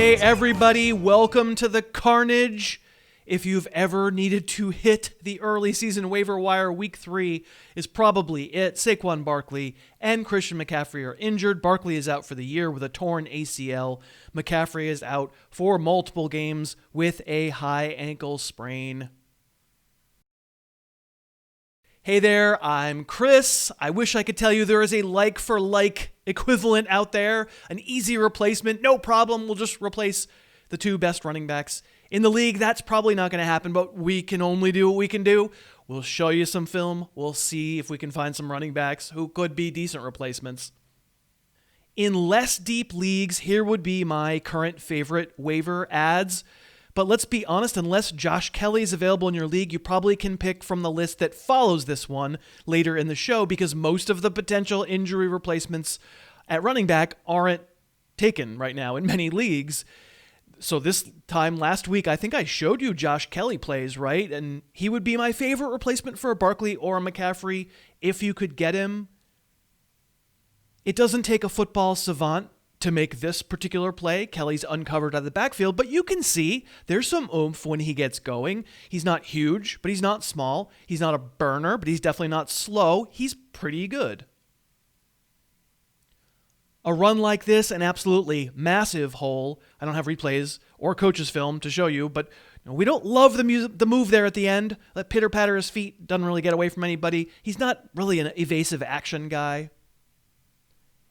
Hey everybody, welcome to the carnage. If you've ever needed to hit the early season waiver wire, week 3 is probably it. Saquon Barkley and Christian McCaffrey are injured. Barkley is out for the year with a torn ACL. McCaffrey is out for multiple games with a high ankle sprain. Hey there, I'm Chris. I wish I could tell you there is a like-for-like equivalent out there, an easy replacement. No problem, we'll just replace the two best running backs in the league. That's probably not going to happen, but we can only do what we can do. We'll show you some film. We'll see if we can find some running backs who could be decent replacements. In less deep leagues, here would be my current favorite waiver ads. But let's be honest, unless Josh Kelley is available in your league, you probably can pick from the list that follows this one later in the show, because most of the potential injury replacements at running back aren't taken right now in many leagues. So this time last week, I think I showed you Josh Kelley plays, right? And he would be my favorite replacement for a Barkley or a McCaffrey if you could get him. It doesn't take a football savant to make this particular play. Kelley's uncovered out of the backfield, but you can see there's some oomph when he gets going. He's not huge, but he's not small. He's not a burner, but he's definitely not slow. He's pretty good. A run like this, an absolutely massive hole. I don't have replays or coach's film to show you, but we don't love the move there at the end. Let pitter-patter his feet, doesn't really get away from anybody. He's not really an evasive action guy.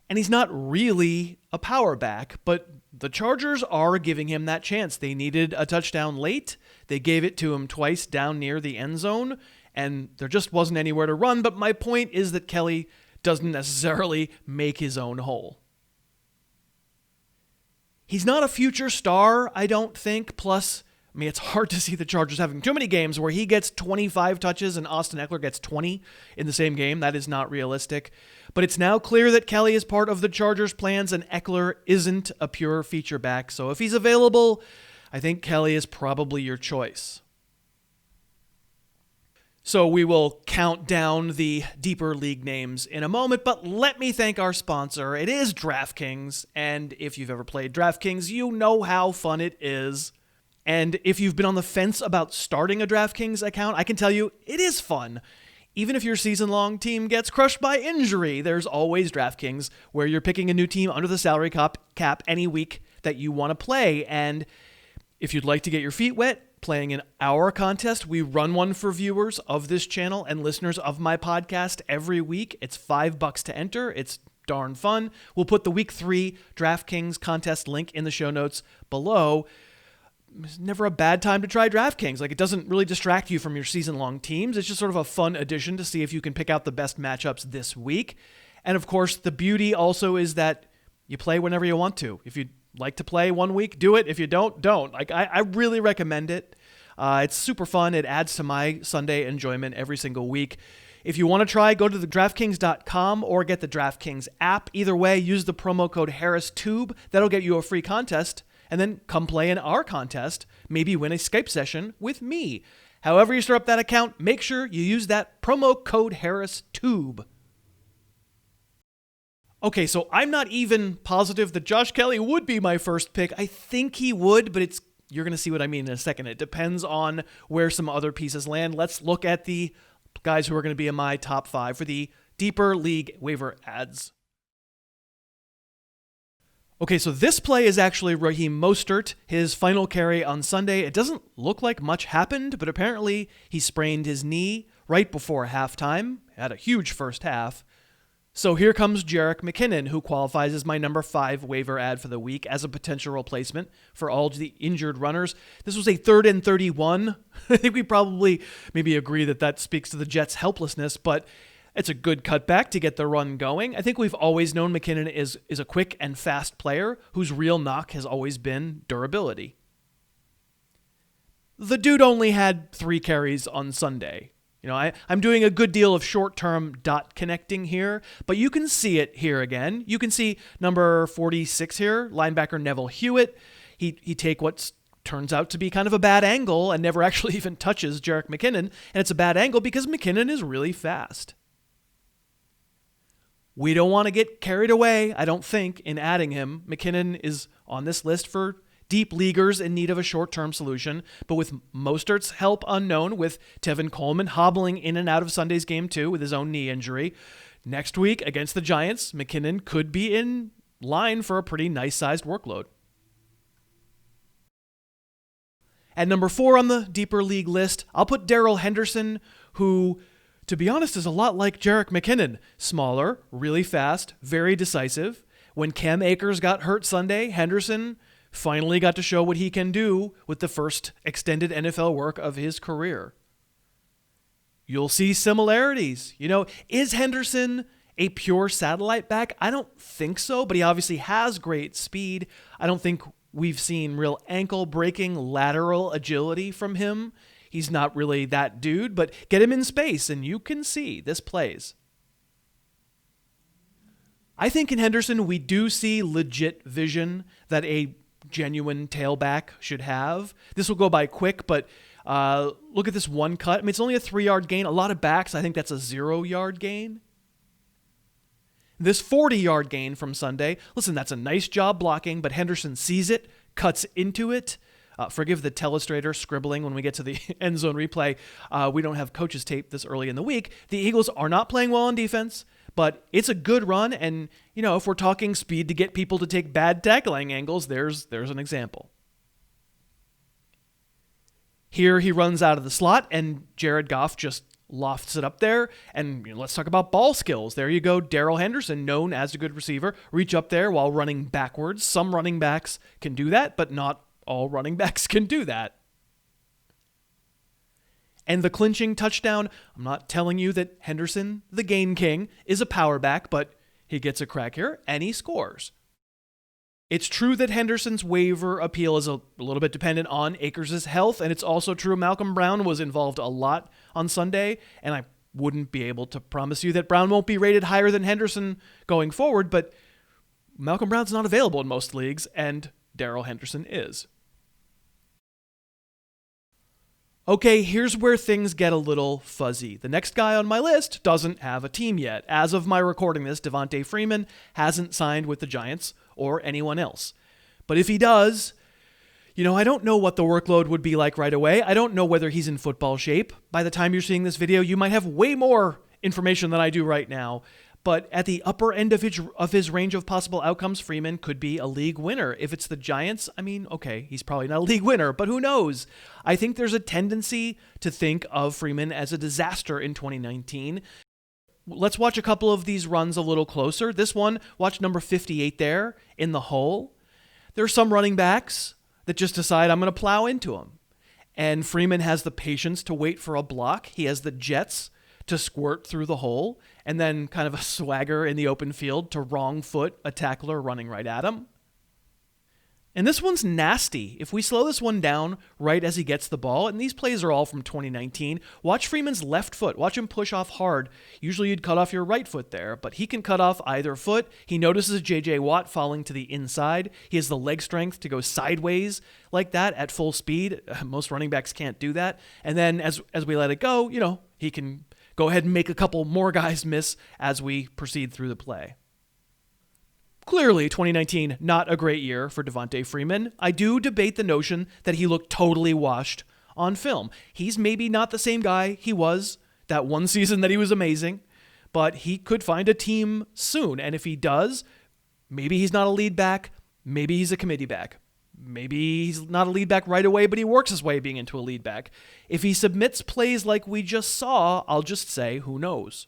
And he's not really a power back, but the Chargers are giving him that chance. They needed a touchdown late. They gave it to him twice down near the end zone, and there just wasn't anywhere to run. But my point is that Kelley doesn't necessarily make his own hole. He's not a future star, I don't think. Plus, it's hard to see the Chargers having too many games where he gets 25 touches and Austin Eckler gets 20 in the same game. That is not realistic. But it's now clear that Kelley is part of the Chargers' plans and Eckler isn't a pure feature back. So if he's available, I think Kelley is probably your choice. So we will count down the deeper league names in a moment, but let me thank our sponsor. It is DraftKings, and if you've ever played DraftKings, you know how fun it is. And if you've been on the fence about starting a DraftKings account, I can tell you it is fun. Even if your season-long team gets crushed by injury, there's always DraftKings, where you're picking a new team under the salary cap any week that you want to play. And if you'd like to get your feet wet playing in our contest, we run one for viewers of this channel and listeners of my podcast every week. It's $5 to enter. It's darn fun. We'll put the Week 3 DraftKings contest link in the show notes below. It's never a bad time to try DraftKings. It doesn't really distract you from your season-long teams. It's just sort of a fun addition to see if you can pick out the best matchups this week. And of course, the beauty also is that you play whenever you want to. If you'd like to play one week, do it. If you don't. I really recommend it. It's super fun. It adds to my Sunday enjoyment every single week. If you want to try, go to the DraftKings.com or get the DraftKings app. Either way, use the promo code HarrisTube. That'll get you a free contest. And then come play in our contest, maybe win a Skype session with me. However you start up that account, make sure you use that promo code HarrisTube. Okay, so I'm not even positive that Josh Kelley would be my first pick. I think he would, but you're going to see what I mean in a second. It depends on where some other pieces land. Let's look at the guys who are going to be in my top 5 for the deeper league waiver ads. Okay, so this play is actually Raheem Mostert, his final carry on Sunday. It doesn't look like much happened, but apparently he sprained his knee right before halftime, had a huge first half. So here comes Jerick McKinnon, who qualifies as my number 5 waiver ad for the week as a potential replacement for all the injured runners. This was a 3rd and 31. I think we probably maybe agree that speaks to the Jets' helplessness, but it's a good cutback to get the run going. I think we've always known McKinnon is a quick and fast player whose real knock has always been durability. The dude only had 3 carries on Sunday. I'm doing a good deal of short-term dot connecting here, but you can see it here again. You can see number 46 here, linebacker Neville Hewitt. He take what turns out to be kind of a bad angle and never actually even touches Jerick McKinnon, and it's a bad angle because McKinnon is really fast. We don't want to get carried away, I don't think, in adding him. McKinnon is on this list for deep leaguers in need of a short-term solution, but with Mostert's help unknown, with Tevin Coleman hobbling in and out of Sunday's game too with his own knee injury, next week against the Giants, McKinnon could be in line for a pretty nice-sized workload. At number 4 on the deeper league list, I'll put Daryl Henderson, who, to be honest, is a lot like Jerick McKinnon. Smaller, really fast, very decisive. When Cam Akers got hurt Sunday, Henderson finally got to show what he can do with the first extended NFL work of his career. You'll see similarities. Is Henderson a pure satellite back? I don't think so, but he obviously has great speed. I don't think we've seen real ankle-breaking lateral agility from him. He's not really that dude, but get him in space and you can see this plays. I think in Henderson we do see legit vision that a genuine tailback should have. This will go by quick, but look at this one cut. I mean, it's only a 3-yard gain. A lot of backs, I think that's a 0-yard gain. This 40-yard gain from Sunday, listen, that's a nice job blocking, but Henderson sees it, cuts into it. Forgive the telestrator scribbling when we get to the end zone replay. We don't have coaches tape this early in the week. The Eagles are not playing well on defense, but it's a good run. And, if we're talking speed to get people to take bad tackling angles, there's an example. Here he runs out of the slot, and Jared Goff just lofts it up there. And let's talk about ball skills. There you go. Daryl Henderson, known as a good receiver, reach up there while running backwards. Some running backs can do that, but not all running backs can do that. And the clinching touchdown, I'm not telling you that Henderson, the gain king, is a power back, but he gets a crack here and he scores. It's true that Henderson's waiver appeal is a little bit dependent on Akers' health, and it's also true Malcolm Brown was involved a lot on Sunday, and I wouldn't be able to promise you that Brown won't be rated higher than Henderson going forward, but Malcolm Brown's not available in most leagues, and Darrell Henderson is. Okay, here's where things get a little fuzzy. The next guy on my list doesn't have a team yet. As of my recording this, Devonta Freeman hasn't signed with the Giants or anyone else. But if he does, I don't know what the workload would be like right away. I don't know whether he's in football shape. By the time you're seeing this video, you might have way more information than I do right now. But at the upper end of his range of possible outcomes, Freeman could be a league winner. If it's the Giants, okay, he's probably not a league winner, but who knows? I think there's a tendency to think of Freeman as a disaster in 2019. Let's watch a couple of these runs a little closer. This one, watch number 58 there in the hole. There's some running backs that just decide I'm going to plow into him. And Freeman has the patience to wait for a block. He has the jets to squirt through the hole, and then kind of a swagger in the open field to wrong foot a tackler running right at him. And this one's nasty. If we slow this one down right as he gets the ball, and these plays are all from 2019, watch Freeman's left foot. Watch him push off hard. Usually you'd cut off your right foot there, but he can cut off either foot. He notices J.J. Watt falling to the inside. He has the leg strength to go sideways like that at full speed. Most running backs can't do that. And then as we let it go, he can go ahead and make a couple more guys miss as we proceed through the play. Clearly, 2019, not a great year for Devonta Freeman. I do debate the notion that he looked totally washed on film. He's maybe not the same guy he was that one season that he was amazing, but he could find a team soon. And if he does, maybe he's not a lead back, maybe he's a committee back. Maybe he's not a lead back right away, but he works his way being into a lead back. If he submits plays like we just saw, I'll just say, who knows?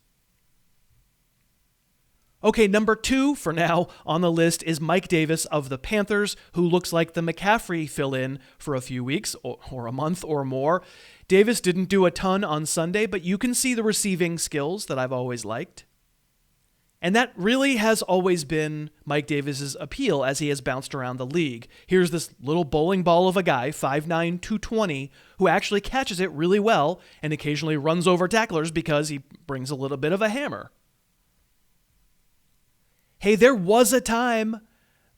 Okay, number 2 for now on the list is Mike Davis of the Panthers, who looks like the McCaffrey fill-in for a few weeks or a month or more. Davis didn't do a ton on Sunday, but you can see the receiving skills that I've always liked. And that really has always been Mike Davis's appeal as he has bounced around the league. Here's this little bowling ball of a guy, 5'9", 220, who actually catches it really well and occasionally runs over tacklers because he brings a little bit of a hammer. Hey, there was a time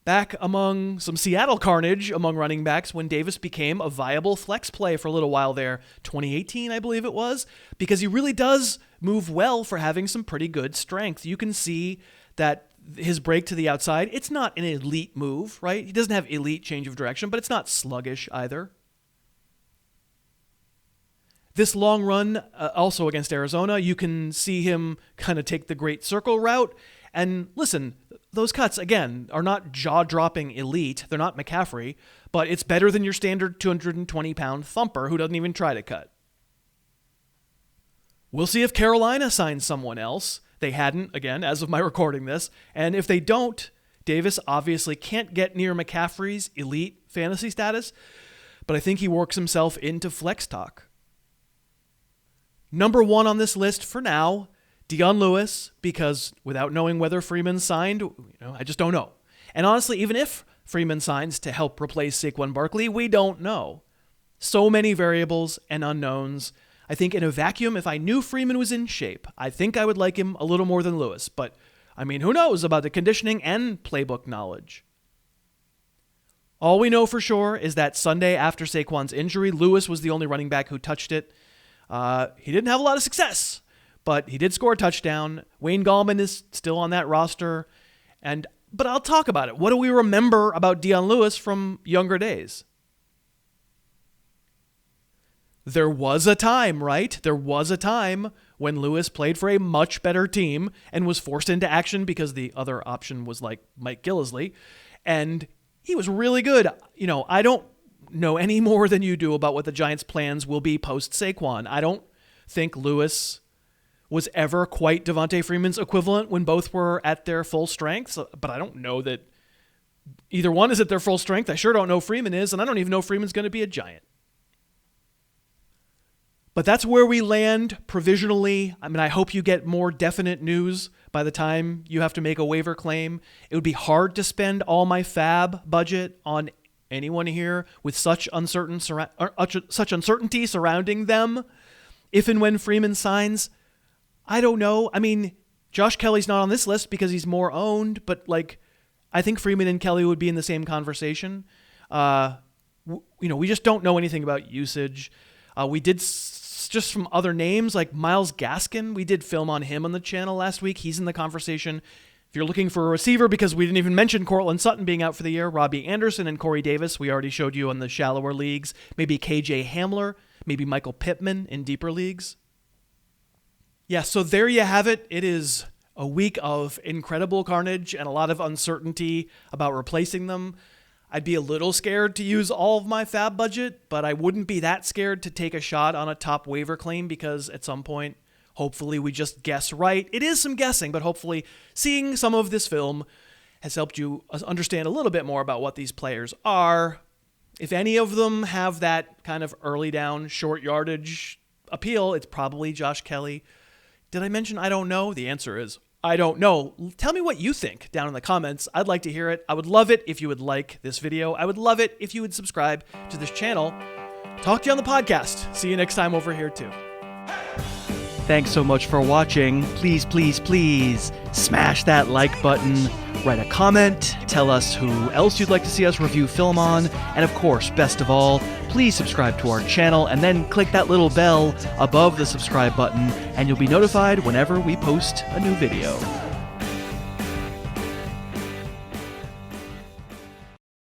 back among some Seattle carnage among running backs when Davis became a viable flex play for a little while there. 2018, I believe it was, because he really does move well for having some pretty good strength. You can see that his break to the outside, it's not an elite move, right? He doesn't have elite change of direction, but it's not sluggish either. This long run, also against Arizona, you can see him kind of take the great circle route. And listen, those cuts, again, are not jaw-dropping elite. They're not McCaffrey, but it's better than your standard 220-pound thumper who doesn't even try to cut. We'll see if Carolina signs someone else. They hadn't, again, as of my recording this. And if they don't, Davis obviously can't get near McCaffrey's elite fantasy status, but I think he works himself into flex talk. Number 1 on this list for now, Dion Lewis, because without knowing whether Freeman signed, I just don't know. And honestly, even if Freeman signs to help replace Saquon Barkley, we don't know. So many variables and unknowns. I think in a vacuum, if I knew Freeman was in shape, I think I would like him a little more than Lewis. But, who knows about the conditioning and playbook knowledge? All we know for sure is that Sunday after Saquon's injury, Lewis was the only running back who touched it. He didn't have a lot of success, but he did score a touchdown. Wayne Gallman is still on that roster. But I'll talk about it. What do we remember about Dion Lewis from younger days? There was a time, right? There was a time when Lewis played for a much better team and was forced into action because the other option was like Mike Gillislee. And he was really good. I don't know any more than you do about what the Giants' plans will be post-Saquon. I don't think Lewis was ever quite Devonta Freeman's equivalent when both were at their full strength, but I don't know that either one is at their full strength. I sure don't know Freeman is, and I don't even know Freeman's going to be a Giant. But that's where we land provisionally. I hope you get more definite news by the time you have to make a waiver claim. It would be hard to spend all my fab budget on anyone here with such uncertainty surrounding them. If and when Freeman signs, I don't know. Josh Kelley's not on this list because he's more owned, but I think Freeman and Kelley would be in the same conversation. We just don't know anything about usage. We did just from other names like Myles Gaskin. We did film on him on the channel last week. He's in the conversation. If you're looking for a receiver, because we didn't even mention Cortland Sutton being out for the year, Robby Anderson and Corey Davis, we already showed you on the shallower leagues. Maybe KJ Hamler, maybe Michael Pittman in deeper leagues. Yeah, so there you have it. It is a week of incredible carnage and a lot of uncertainty about replacing them. I'd be a little scared to use all of my fab budget, but I wouldn't be that scared to take a shot on a top waiver claim because at some point, hopefully we just guess right. It is some guessing, but hopefully seeing some of this film has helped you understand a little bit more about what these players are. If any of them have that kind of early down, short yardage appeal, it's probably Josh Kelley. Did I mention I don't know? The answer is I don't know. Tell me what you think down in the comments. I'd like to hear it. I would love it if you would like this video. I would love it if you would subscribe to this channel. Talk to you on the podcast. See you next time over here too. Thanks so much for watching. Please, please, please smash that like button. Write a comment. Tell us who else you'd like to see us review film on. And of course, best of all, please subscribe to our channel and then click that little bell above the subscribe button and you'll be notified whenever we post a new video.